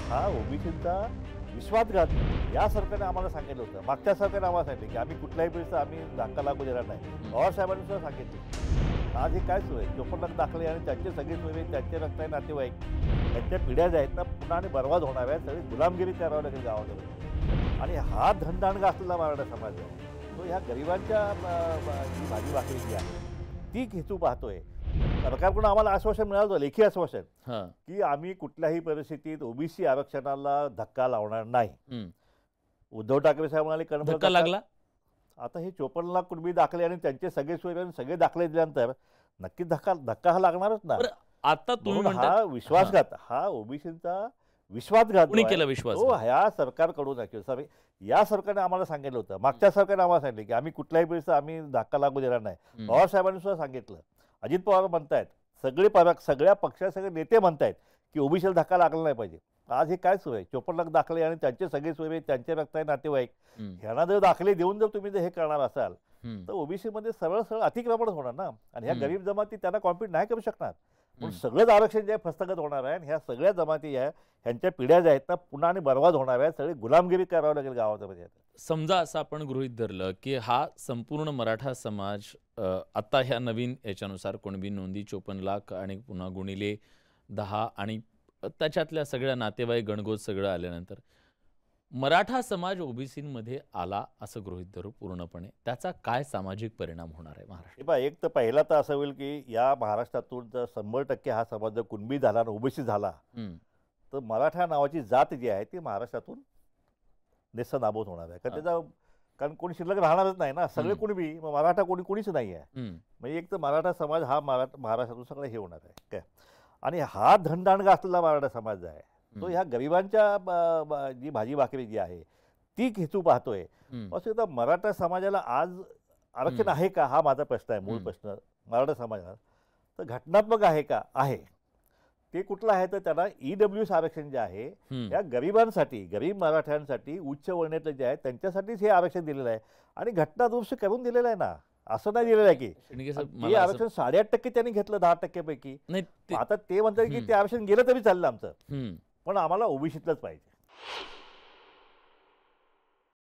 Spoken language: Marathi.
हा ओबीसीचा विश्वासघात या सरकारने आम्हाला सांगितलं होतं. मागच्या सरकारने आम्हाला सांगितलं की आम्ही कुठल्याही परिस्थितीत आम्ही धक्का लागू देणार नाही. पवार साहेबांनी सुद्धा सांगितलं. आज हे काय सोय 54 लाख दाखले आणि त्यांचे सगळे सोयरे त्यांचे रक्ताचे नातेवाईक त्यांच्या पिढ्या ज्या आहेत ना पुन्हा आणि बरबाद होणार आहेत. सगळी गुलामगिरी करावं लागेल गावाकडे. आणि हा धनदांडगा असलेला मराठा समाज आहे तो ह्या गरिबांच्या जी भाजी भाकरी जी आहे ती खेचू पाहतोय. सरकारकडून आम्हाला आश्वासन मिळालं होतं, लेखी आश्वासन, की आम्ही कुठल्याही परिस्थितीत ओबीसी आरक्षणाला धक्का लावणार नाही. उद्धव ठाकरे साहेब म्हणाले धक्का लागला. आता हे 54 लाख कुणबी दाखले आणि त्यांचे सगळे सोयरे सगळे दाखले दिल्यानंतर नक्कीच धक्का हा लागणारच ना. आता तुम्ही हा विश्वासघात हा ओबीसीचा विश्वासघात केला विश्वास ह्या सरकारकडून या सरकारने आम्हाला सांगितलं होतं. मागच्या सरकारने आम्हाला सांगितलं की आम्ही कुठल्याही परिस्थितीत आम्ही धक्का लागू देणार नाही. पवार साहेबांनी सुद्धा सांगितलं. अजित पवार म्हणतायत, सगळ्या पक्षाचे सगळे नेते म्हणतायत की ओबीसीला धक्का लागला नाही पाहिजे. आज हे काय सोय 54 लाख दाखले आणि त्यांचे सगळे सोयरे त्यांचे रक्ताचे नातेवाईक ह्यांना जर दाखले देऊन जर तुम्ही हे करणार असाल तर ओबीसी मध्ये सरळ सरळ अतिक्रमण होणार ना. आणि ह्या गरीब जमाती त्यांना कॉम्पिट नाही करू शकणार. पण सगळंच आरक्षण जे हस्तगत होणार आहे. ह्या सगळ्या जमाती आहे ह्यांच्या पिढ्या ज्या आहेत ना पुन्हा आणि बरबाद होणार आहेत. सगळी गुलामगिरी करावं लागेल गावामध्ये. समजा असं आपण गृहीत धरलं की हा संपूर्ण मराठा समाज आता ह्या नवीन याच्यानुसार कुणबी नोंदी 54 लाख आणि पुन्हा गुणिले 10 आणि त्याच्यातल्या सगळ्या नातेवाईक गणगोत सगळं आल्यानंतर मराठा समाज ओबीसीमध्ये आला असं गृहीत धरू पूर्णपणे, त्याचा काय सामाजिक परिणाम होणार आहे महाराष्ट्रात? एक तर पहिला तर असं होईल की या महाराष्ट्रातून जर 100% हा समाज जर कुणबी झाला आणि ओबीसी झाला तर मराठा नावाची जात जी आहे ती महाराष्ट्रातून नेस्तनाबूत होणार आहे. कारण कोणी शिल्लक राहणारच नाही ना. सगळे कुणबी मराठा कोणीच नाही आहे. म्हणजे एक तर मराठा समाज हा महाराष्ट्रातून सगळं हे होणार आहे काय. आणि हा धनदांडगा असलेला मराठा समाज आहे तो ह्या गरिबांच्या जी भाजी भाकरी जी आहे ती खेचू पाहतोय. असं मराठा समाजाला आज आरक्षण आहे का हा माझा प्रश्न आहे. मूळ प्रश्न मराठा समाजाला तर घटनात्मक आहे का आहे. ते कुठलं आहे तर त्यांना ईडब्ल्यूएस आरक्षण जे आहे या गरिबांसाठी गरीब मराठ्यांसाठी उच्च वर्णितले जे आहे त्यांच्यासाठीच हे आरक्षण दिलेलं आहे. आणि घटनादुरुस्त करून दिलेलं आहे ना. असं नाही दिलेलं आहे की आरक्षण 8.5% त्यांनी घेतलं 10% पैकी. आता ते म्हणतात की ते आरक्षण गेलं तरी चाललं आमचं पण आम्हाला ओबीसीतलंच पाहिजे.